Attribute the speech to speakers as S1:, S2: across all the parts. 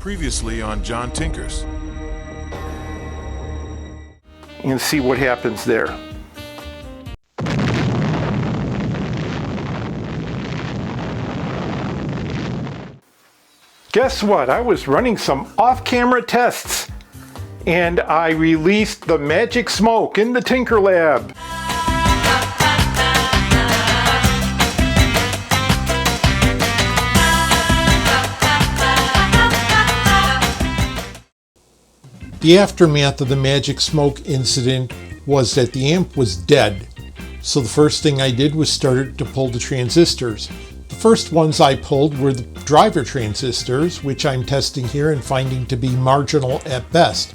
S1: Previously on John Tinkers.
S2: And see what happens there. Guess what? I was running some off-camera tests and I released the magic smoke in the Tinker Lab.
S3: The aftermath of the magic smoke incident was that the amp was dead. So the first thing I did was start to pull the transistors. The first ones I pulled were the driver transistors, which I'm testing here and finding to be marginal at best.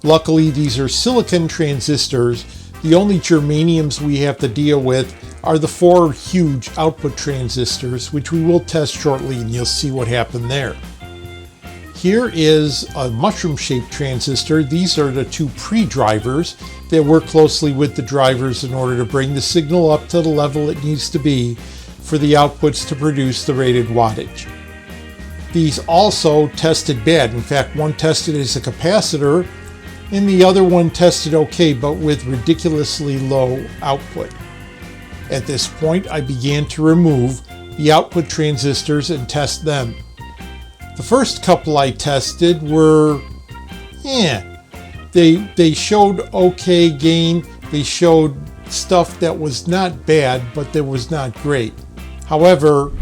S3: Luckily, these are silicon transistors. The only germaniums we have to deal with are the 4 huge output transistors, which we will test shortly and you'll see what happened there. Here is a mushroom-shaped transistor. These are the 2 pre-drivers that work closely with the drivers in order to bring the signal up to the level it needs to be for the outputs to produce the rated wattage. These also tested bad. In fact, one tested as a capacitor and the other one tested okay, but with ridiculously low output. At this point, I began to remove the output transistors and test them. The first couple I tested were, they showed okay gain. They showed stuff that was not bad, but that was not great. However,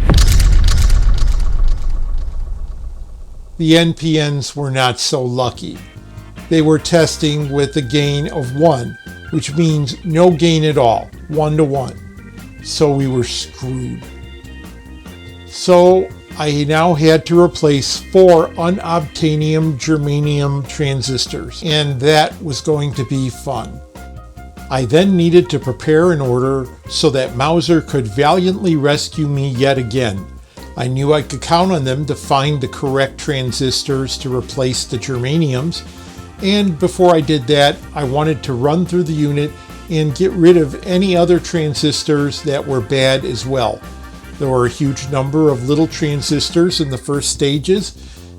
S3: the NPNs were not so lucky. They were testing with a gain of 1, which means no gain at all, 1 to 1. So we were screwed. So I now had to replace 4 unobtainium germanium transistors, and that was going to be fun. I then needed to prepare an order so that Mauser could valiantly rescue me yet again. I knew I could count on them to find the correct transistors to replace the germaniums, and before I did that, I wanted to run through the unit and get rid of any other transistors that were bad as well. There were a huge number of little transistors in the first stages,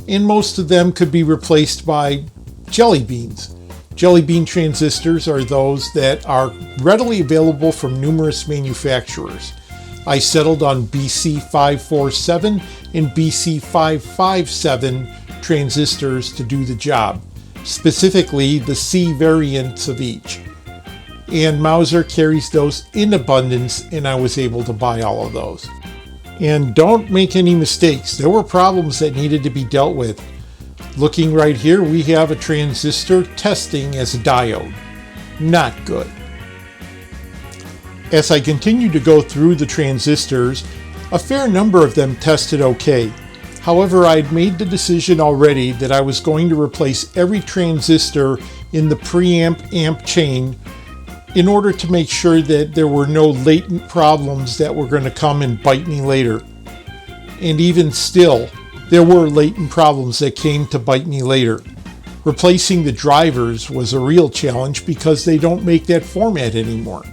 S3: and most of them could be replaced by jelly beans. Jelly bean transistors are those that are readily available from numerous manufacturers. I settled on BC547 and BC557 transistors to do the job, specifically the C variants of each. And Mauser carries those in abundance, and I was able to buy all of those. And don't make any mistakes, there were problems that needed to be dealt with. Looking right here, we have a transistor testing as a diode. Not good. As I continued to go through the transistors, a fair number of them tested okay. However, I'd made the decision already that I was going to replace every transistor in the preamp-amp chain in order to make sure that there were no latent problems that were going to come and bite me later. And even still, there were latent problems that came to bite me later. Replacing the drivers was a real challenge because they don't make that format anymore.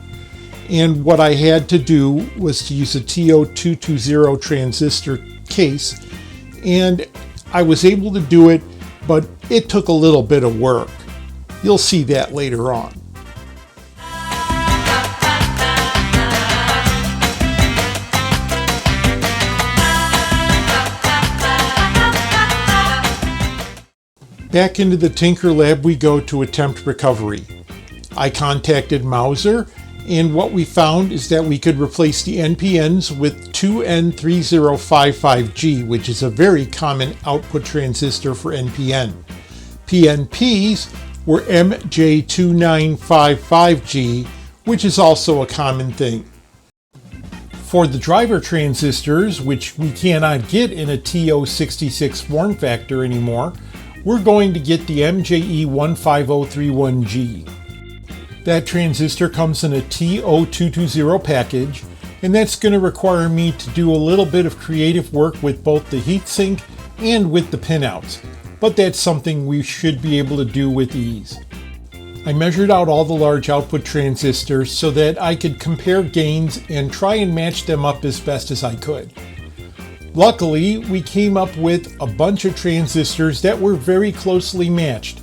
S3: And what I had to do was to use a TO220 transistor case, and I was able to do it, but it took a little bit of work. You'll see that later on. Back into the Tinker Lab we go to attempt recovery. I contacted Mauser, and what we found is that we could replace the NPNs with 2N3055G, which is a very common output transistor for NPN. PNPs were MJ2955G, which is also a common thing. For the driver transistors, which we cannot get in a TO66 form factor anymore, we're going to get the MJE15031G. That transistor comes in a TO220 package, and that's going to require me to do a little bit of creative work with both the heatsink and with the pinouts, but that's something we should be able to do with ease. I measured out all the large output transistors so that I could compare gains and try and match them up as best as I could. Luckily, we came up with a bunch of transistors that were very closely matched.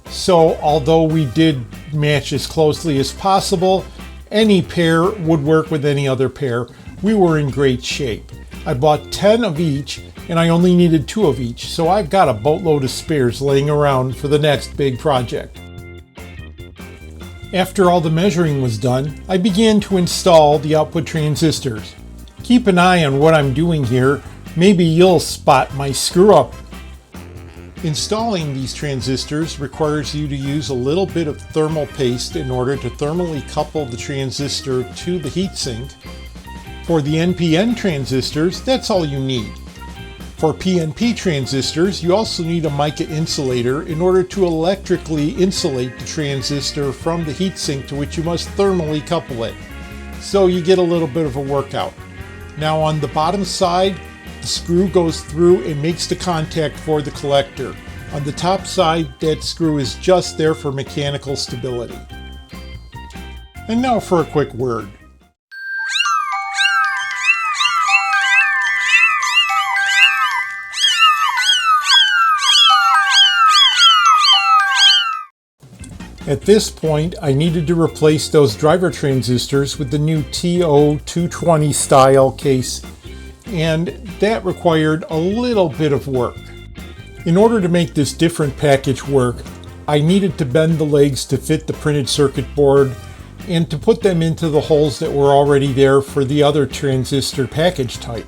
S3: So although we did match as closely as possible, any pair would work with any other pair. We were in great shape. I bought 10 of each and I only needed 2 of each, so I've got a boatload of spares laying around for the next big project. After all the measuring was done, I began to install the output transistors. Keep an eye on what I'm doing here. Maybe you'll spot my screw up. Installing these transistors requires you to use a little bit of thermal paste in order to thermally couple the transistor to the heatsink. For the NPN transistors, that's all you need. For PNP transistors, you also need a mica insulator in order to electrically insulate the transistor from the heatsink to which you must thermally couple it. So you get a little bit of a workout. Now on the bottom side, the screw goes through and makes the contact for the collector. On the top side, that screw is just there for mechanical stability. And now for a quick word. At this point, I needed to replace those driver transistors with the new TO220 style case, and that required a little bit of work. In order to make this different package work, I needed to bend the legs to fit the printed circuit board and to put them into the holes that were already there for the other transistor package type.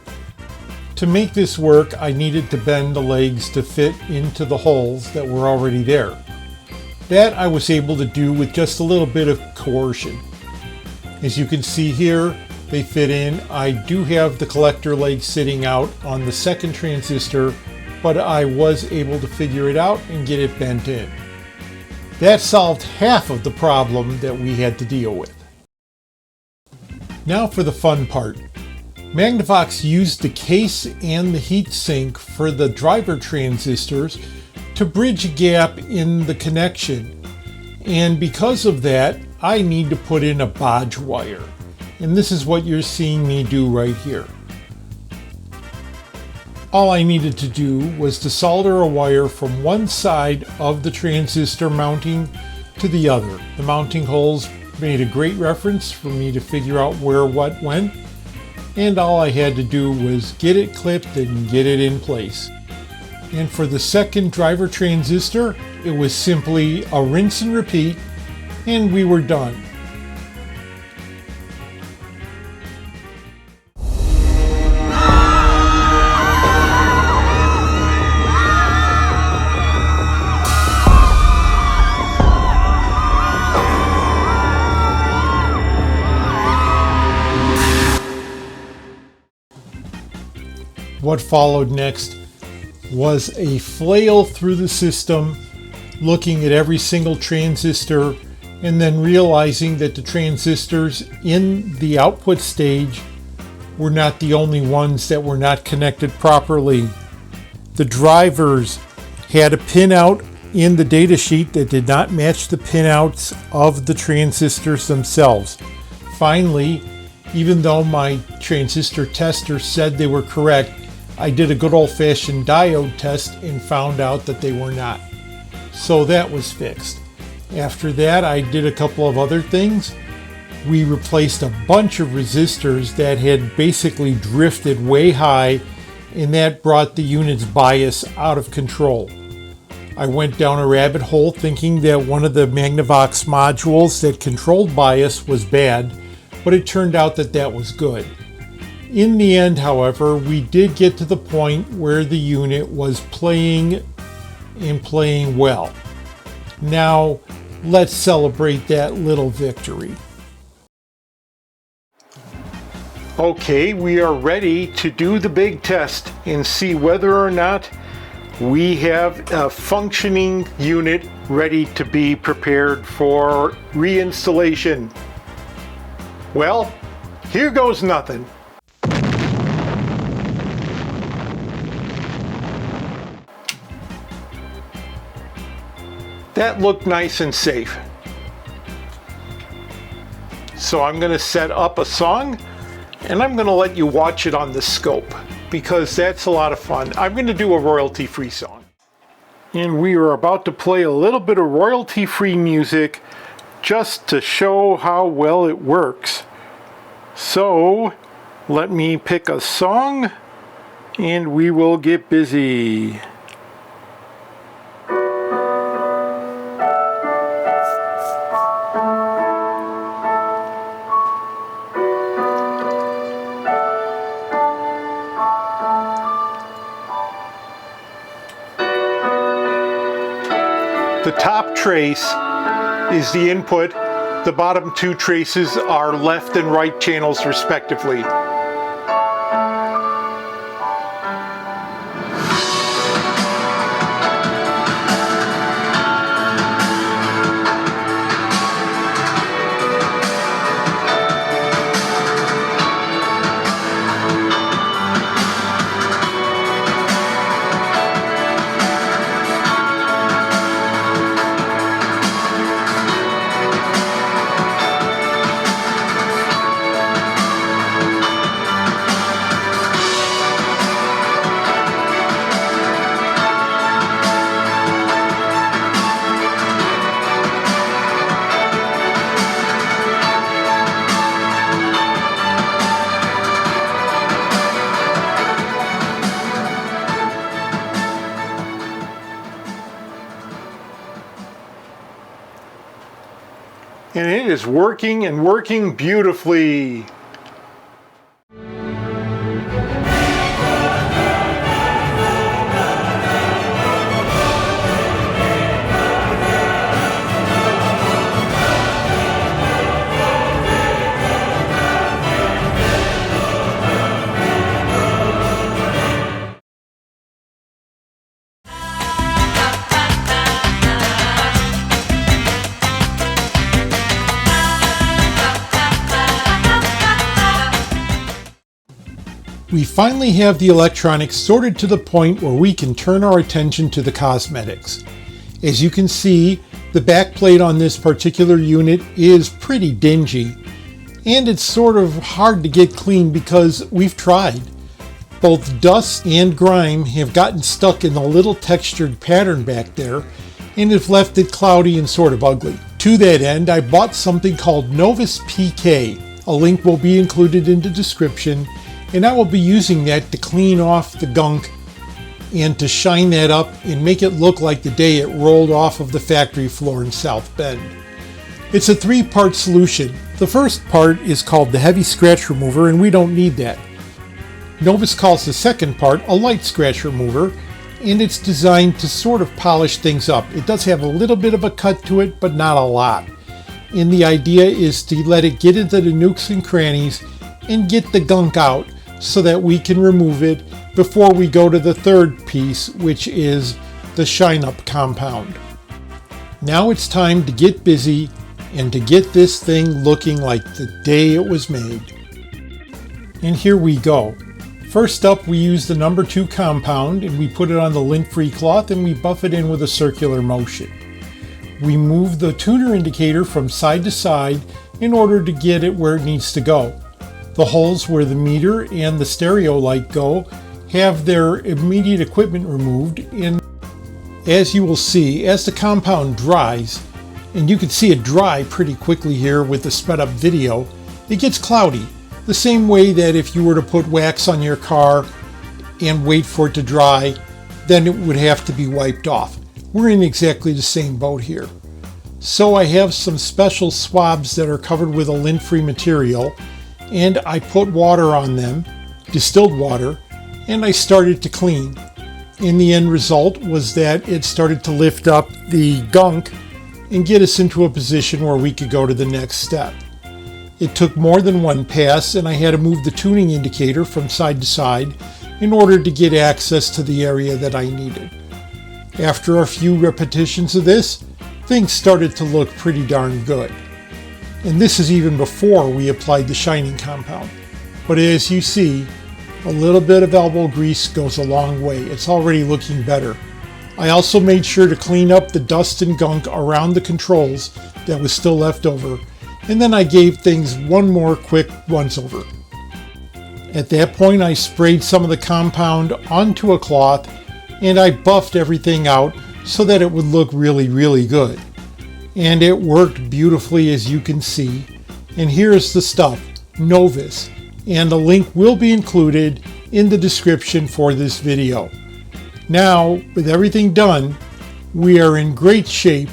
S3: To make this work, I needed to bend the legs to fit into the holes that were already there. That I was able to do with just a little bit of coercion. As you can see here, they fit in. I do have the collector leg sitting out on the second transistor, but I was able to figure it out and get it bent in. That solved half of the problem that we had to deal with. Now for the fun part. Magnavox used the case and the heatsink for the driver transistors to bridge a gap in the connection, and because of that I need to put in a bodge wire, and this is what you're seeing me do right here. All I needed to do was to solder a wire from one side of the transistor mounting to the other. The mounting holes made a great reference for me to figure out where what went, and all I had to do was get it clipped and get it in place. And for the second driver transistor, it was simply a rinse and repeat, and we were done. What followed next was a flail through the system, looking at every single transistor and then realizing that the transistors in the output stage were not the only ones that were not connected properly. The drivers had a pinout in the datasheet that did not match the pinouts of the transistors themselves. Finally, even though my transistor tester said they were correct, I did a good old-fashioned diode test and found out that they were not. So that was fixed. After that, I did a couple of other things. We replaced a bunch of resistors that had basically drifted way high, and that brought the unit's bias out of control. I went down a rabbit hole thinking that one of the Magnavox modules that controlled bias was bad, but it turned out that that was good. In the end, however, we did get to the point where the unit was playing and playing well. Now, let's celebrate that little victory.
S2: Okay, we are ready to do the big test and see whether or not we have a functioning unit ready to be prepared for reinstallation. Well, here goes nothing. That looked nice and safe. So I'm going to set up a song and I'm going to let you watch it on the scope because that's a lot of fun. I'm going to do a royalty-free song. And we are about to play a little bit of royalty-free music just to show how well it works. So let me pick a song and we will get busy. The top trace is the input. The bottom two traces are left and right channels respectively. And it is working and working beautifully.
S3: We finally have the electronics sorted to the point where we can turn our attention to the cosmetics. As you can see, the backplate on this particular unit is pretty dingy, and it's sort of hard to get clean because we've tried. Both dust and grime have gotten stuck in the little textured pattern back there and have left it cloudy and sort of ugly. To that end, I bought something called Novus PK. A link will be included in the description, and I will be using that to clean off the gunk and to shine that up and make it look like the day it rolled off of the factory floor in South Bend. It's a 3-part solution. The first part is called the heavy scratch remover, and we don't need that. Novus calls the second part a light scratch remover, and it's designed to sort of polish things up. It does have a little bit of a cut to it, but not a lot. And the idea is to let it get into the nooks and crannies and get the gunk out so that we can remove it before we go to the third piece, which is the shine up compound. Now it's time to get busy and to get this thing looking like the day it was made. And here we go. First up, we use the number 2 compound and we put it on the lint-free cloth and we buff it in with a circular motion. We move the tuner indicator from side to side in order to get it where it needs to go. The holes where the meter and the stereo light go have their immediate equipment removed, and as you will see, as the compound dries, and you can see it dry pretty quickly here with the sped up video, it gets cloudy. The same way that if you were to put wax on your car and wait for it to dry, then it would have to be wiped off. We're in exactly the same boat here. So I have some special swabs that are covered with a lint-free material, and I put water on them, distilled water, and I started to clean. And the end result was that it started to lift up the gunk and get us into a position where we could go to the next step. It took more than one pass, and I had to move the tuning indicator from side to side in order to get access to the area that I needed. After a few repetitions of this, things started to look pretty darn good. And this is even before we applied the shining compound. But as you see, a little bit of elbow grease goes a long way. It's already looking better. I also made sure to clean up the dust and gunk around the controls that was still left over, and then I gave things one more quick once over. At that point, I sprayed some of the compound onto a cloth and I buffed everything out so that it would look really, really good. And it worked beautifully, as you can see. And here's the stuff, Novus, and a link will be included in the description for this video. Now, with everything done, we are in great shape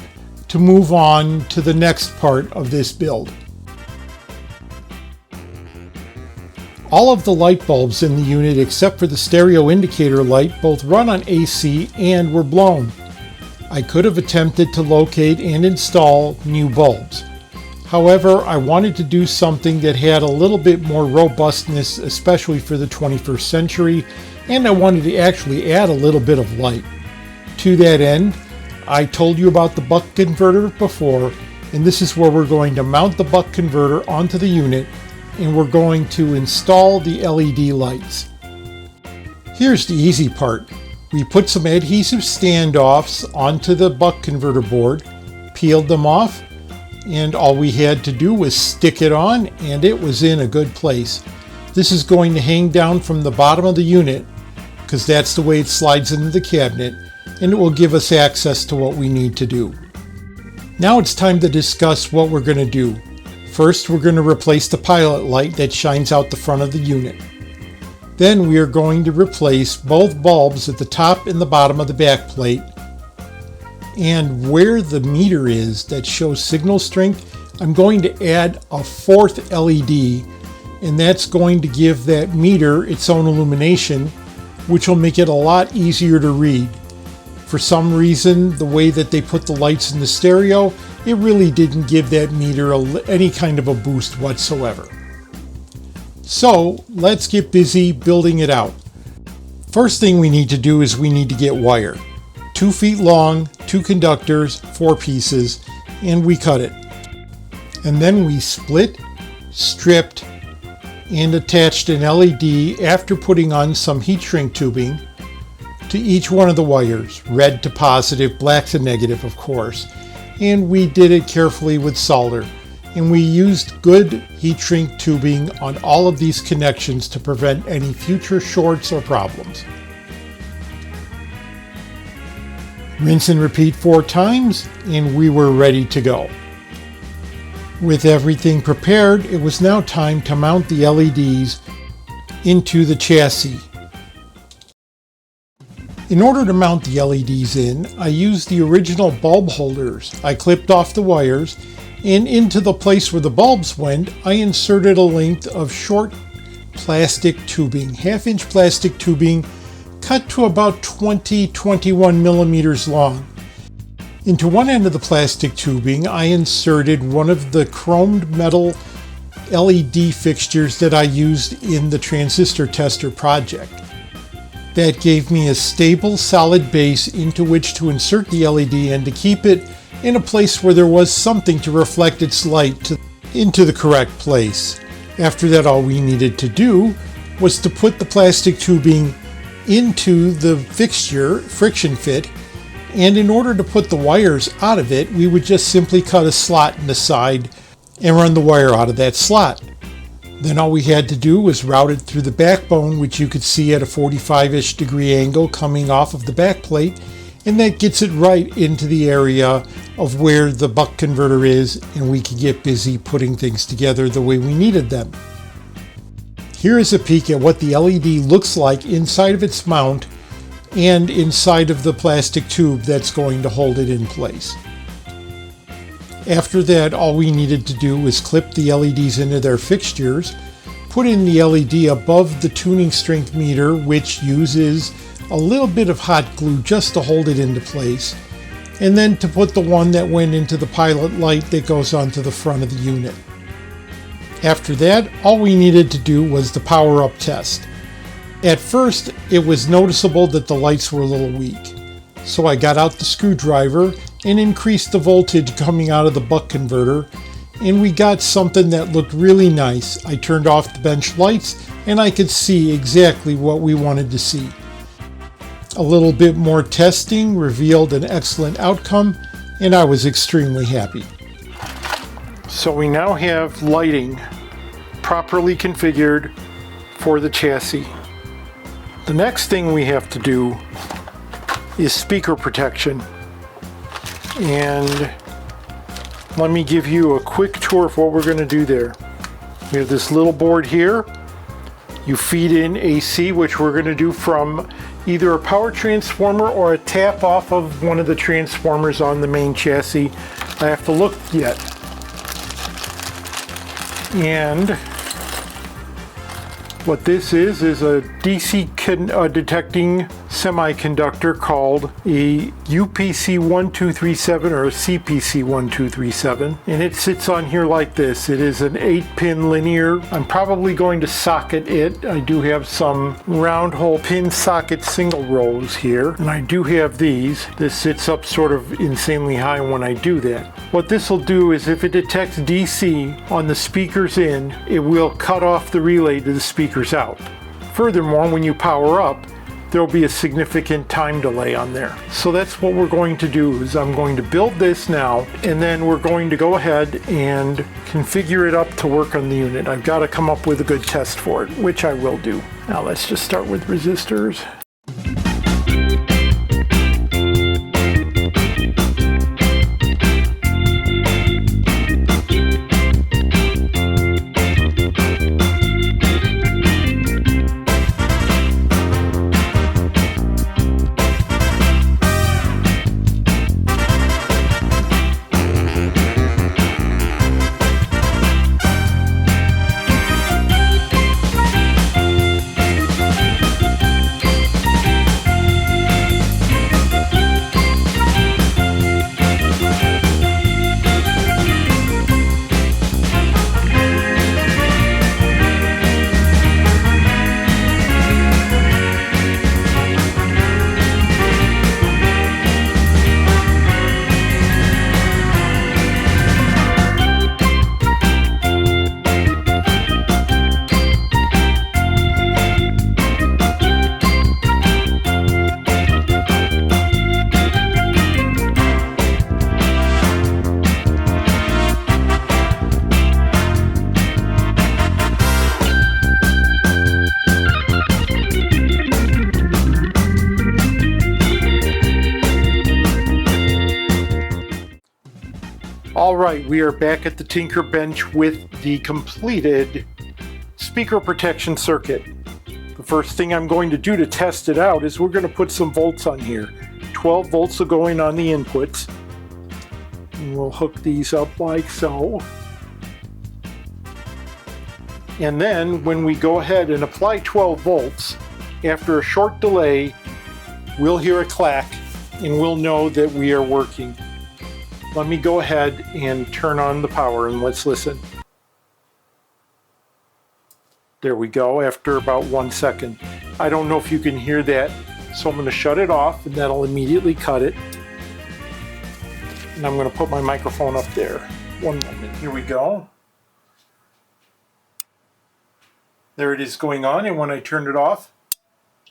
S3: to move on to the next part of this build. All of the light bulbs in the unit except for the stereo indicator light both run on AC and were blown. I could have attempted to locate and install new bulbs. However, I wanted to do something that had a little bit more robustness, especially for the 21st century, and I wanted to actually add a little bit of light. To that end, I told you about the buck converter before, and this is where we're going to mount the buck converter onto the unit, and we're going to install the LED lights. Here's the easy part. We put some adhesive standoffs onto the buck converter board, peeled them off, and all we had to do was stick it on and it was in a good place. This is going to hang down from the bottom of the unit because that's the way it slides into the cabinet, and it will give us access to what we need to do. Now it's time to discuss what we're going to do. First, we're going to replace the pilot light that shines out the front of the unit. Then we are going to replace both bulbs at the top and the bottom of the back plate. And where the meter is that shows signal strength, I'm going to add a fourth LED, and that's going to give that meter its own illumination, which will make it a lot easier to read. For some reason, the way that they put the lights in the stereo, it really didn't give that meter any kind of a boost whatsoever. So let's get busy building it out. First thing we need to do is we need to get wire. 2 feet long, 2 conductors, 4 pieces, and we cut it. And then we split, stripped, and attached an LED after putting on some heat shrink tubing to each one of the wires, red to positive, black to negative, of course. And we did it carefully with solder. And we used good heat shrink tubing on all of these connections to prevent any future shorts or problems. Rinse and repeat 4 times, and we were ready to go. With everything prepared, it was now time to mount the LEDs into the chassis. In order to mount the LEDs in, I used the original bulb holders. I clipped off the wires, and into the place where the bulbs went, I inserted a length of short plastic tubing, 1/2-inch plastic tubing, cut to about 20-21 millimeters long. Into one end of the plastic tubing, I inserted one of the chromed metal LED fixtures that I used in the transistor tester project. That gave me a stable, solid base into which to insert the LED and to keep it in a place where there was something to reflect its light into the correct place. After that, all we needed to do was to put the plastic tubing into the fixture, friction fit, and in order to put the wires out of it, we would just simply cut a slot in the side and run the wire out of that slot. Then all we had to do was route it through the backbone, which you could see at a 45-ish degree angle coming off of the back plate, and that gets it right into the area of where the buck converter is, and we could get busy putting things together the way we needed them. Here is a peek at what the LED looks like inside of its mount and inside of the plastic tube that's going to hold it in place. After that, all we needed to do was clip the LEDs into their fixtures, put in the LED above the tuning strength meter, which uses a little bit of hot glue just to hold it into place, and then to put the one that went into the pilot light that goes onto the front of the unit. After that, all we needed to do was the power up test. At first, it was noticeable that the lights were a little weak, so I got out the screwdriver and increased the voltage coming out of the buck converter, and we got something that looked really nice. I turned off the bench lights and I could see exactly what we wanted to see. A little bit more testing revealed an excellent outcome, and I was extremely happy.
S2: So we now have lighting properly configured for the chassis. The next thing we have to do is speaker protection. And let me give you a quick tour of what we're going to do there. We have this little board here. You feed in AC, which we're going to do from either a power transformer or a tap off of one of the transformers on the main chassis. I have to look yet. And what this is a DC detecting semiconductor called a UPC1237 or a CPC1237, and it sits on here like this. It is an 8-pin linear. I'm probably going to socket it. I do have some round hole pin socket single rows here, and I do have these. This sits up sort of insanely high when I do that. What this will do is if it detects DC on the speakers in, it will cut off the relay to the speakers out. Furthermore, when you power up, there'll be a significant time delay on there. So that's what we're going to do is I'm going to build this now, and then we're going to go ahead and configure it up to work on the unit. I've got to come up with a good test for it, which I will do. Now let's just start with resistors. All right, we are back at the Tinker Bench with the completed speaker protection circuit. The first thing I'm going to do to test it out is we're going to put some volts on here. 12 volts are going on the inputs. And we'll hook these up like so. And then when we go ahead and apply 12 volts, after a short delay, we'll hear a clack and we'll know that we are working. Let me go ahead and turn on the power and let's listen. There we go, after about 1 second. I don't know if you can hear that, so I'm going to shut it off and that'll immediately cut it. And I'm going to put my microphone up there. One moment, here we go. There it is going on, and when I turn it off,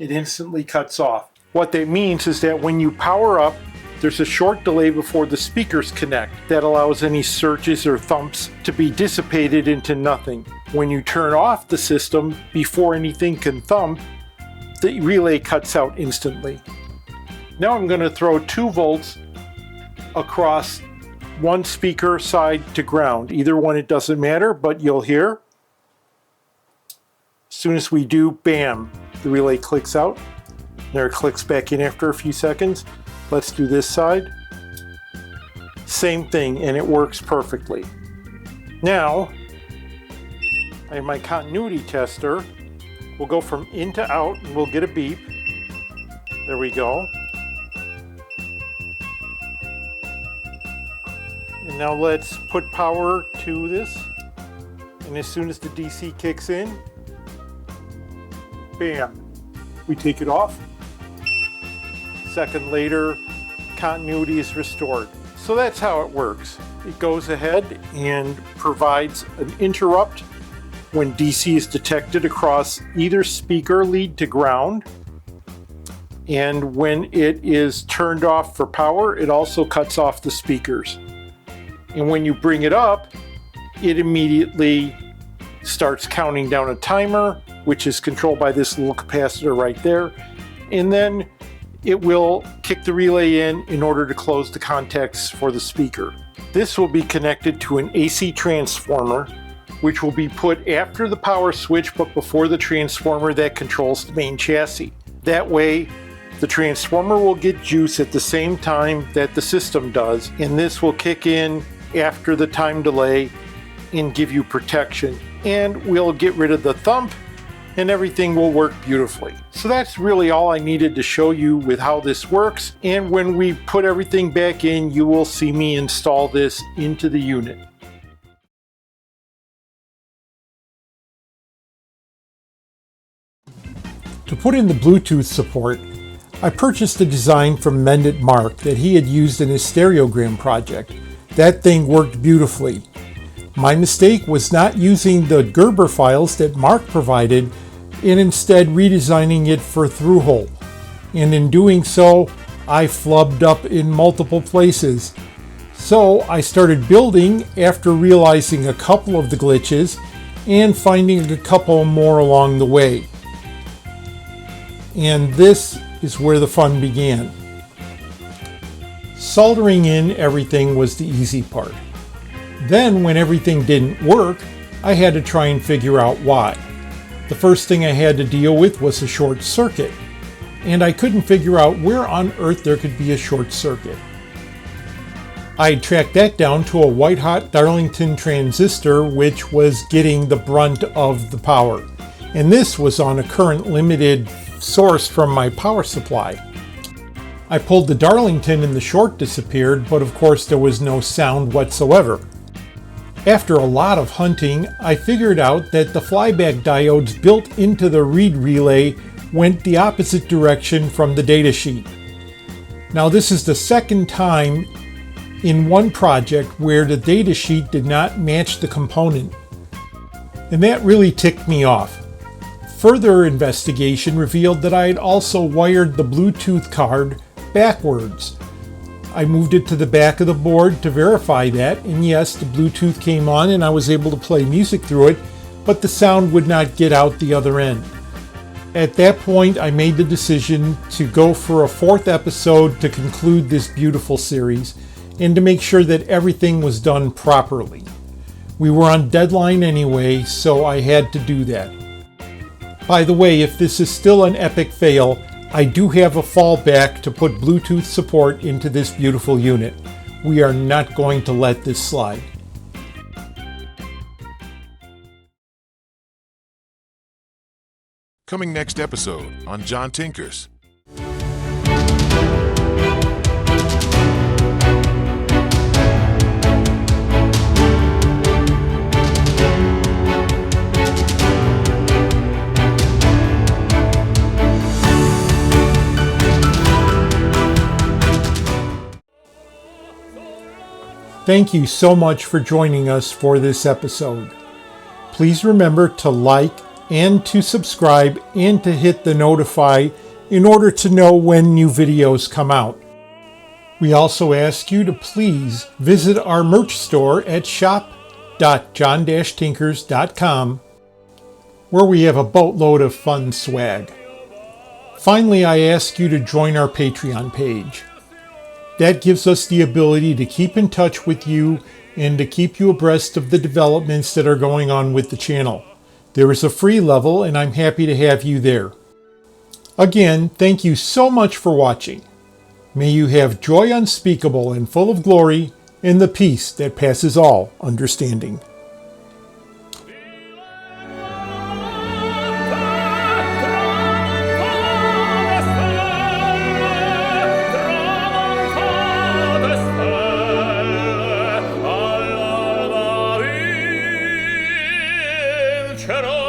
S2: it instantly cuts off. What that means is that when you power up, there's a short delay before the speakers connect. That allows any surges or thumps to be dissipated into nothing. When you turn off the system, before anything can thump, the relay cuts out instantly. Now I'm going to throw 2 volts across one speaker side to ground. Either one, it doesn't matter, but you'll hear. As soon as we do, bam, the relay clicks out. There it clicks back in after a few seconds. Let's do this side. Same thing, and it works perfectly. Now, I have my continuity tester. We'll go from in to out, and we'll get a beep. There we go. And now let's put power to this. And as soon as the DC kicks in, bam, we take it off. Second later, continuity is restored. So that's how it works. It goes ahead and provides an interrupt when DC is detected across either speaker lead to ground. And when it is turned off for power, it also cuts off the speakers. And when you bring it up, it immediately starts counting down a timer which is controlled by this little capacitor right there. And then it will kick the relay in order to close the contacts for the speaker. This will be connected to an AC transformer, which will be put after the power switch but before the transformer that controls the main chassis. That way, the transformer will get juice at the same time that the system does, and this will kick in after the time delay and give you protection. And we'll get rid of the thump and everything will work beautifully. So that's really all I needed to show you with how this works. And when we put everything back in, you will see me install this into the unit.
S3: To put in the Bluetooth support, I purchased a design from Mendit Mark that he had used in his stereogram project. That thing worked beautifully. My mistake was not using the Gerber files that Mark provided and instead redesigning it for through-hole. And in doing so, I flubbed up in multiple places. So I started building after realizing a couple of the glitches and finding a couple more along the way. And this is where the fun began. Soldering in everything was the easy part. Then when everything didn't work, I had to try and figure out why. The first thing I had to deal with was a short circuit, and I couldn't figure out where on earth there could be a short circuit. I tracked that down to a white-hot Darlington transistor, which was getting the brunt of the power. And this was on a current limited source from my power supply. I pulled the Darlington and the short disappeared, but of course there was no sound whatsoever. After a lot of hunting, I figured out that the flyback diodes built into the read relay went the opposite direction from the datasheet. Now this is the second time in one project where the datasheet did not match the component, and that really ticked me off. Further investigation revealed that I had also wired the Bluetooth card backwards. I moved it to the back of the board to verify that, and yes, the Bluetooth came on and I was able to play music through it, but the sound would not get out the other end. At that point, I made the decision to go for a fourth episode to conclude this beautiful series and to make sure that everything was done properly. We were on deadline anyway, so I had to do that. By the way, if this is still an epic fail, I do have a fallback to put Bluetooth support into this beautiful unit. We are not going to let this slide.
S1: Coming next episode on John Tinkers.
S3: Thank you so much for joining us for this episode. Please remember to like and to subscribe and to hit the notify in order to know when new videos come out. We also ask you to please visit our merch store at shop.john-tinkers.com, where we have a boatload of fun swag. Finally, I ask you to join our Patreon page. That gives us the ability to keep in touch with you and to keep you abreast of the developments that are going on with the channel. There is a free level and I'm happy to have you there. Again, thank you so much for watching. May you have joy unspeakable and full of glory and the peace that passes all understanding.
S4: C'era